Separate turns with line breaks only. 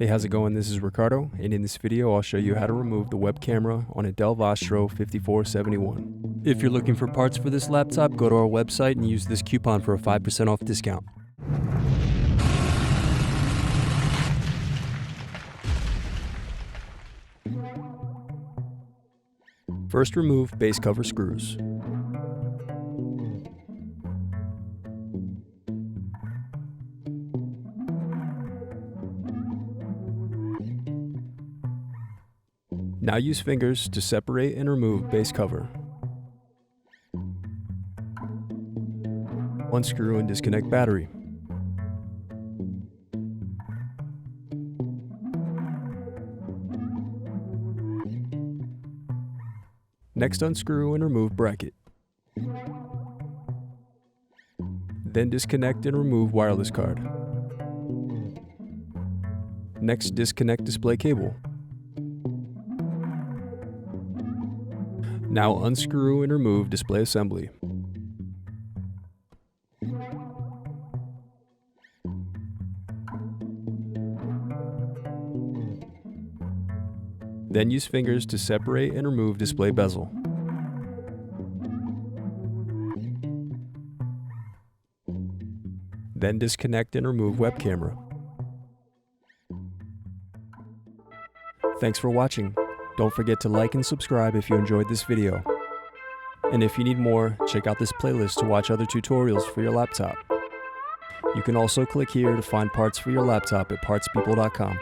Hey, how's it going? This is Ricardo, and in this video I'll show you how to remove the web camera on a Dell Vostro 5471. If you're looking for parts for this laptop, go to our website and use this coupon for a 5% off discount. First, remove base cover screws. Now use fingers to separate and remove base cover. Unscrew and disconnect battery. Next, unscrew and remove bracket. Then disconnect and remove wireless card. Next, disconnect display cable. Now unscrew and remove display assembly. Then use fingers to separate and remove display bezel. Then disconnect and remove web camera. Thanks for watching. Don't forget to like and subscribe if you enjoyed this video. And if you need more, check out this playlist to watch other tutorials for your laptop. You can also click here to find parts for your laptop at partspeople.com.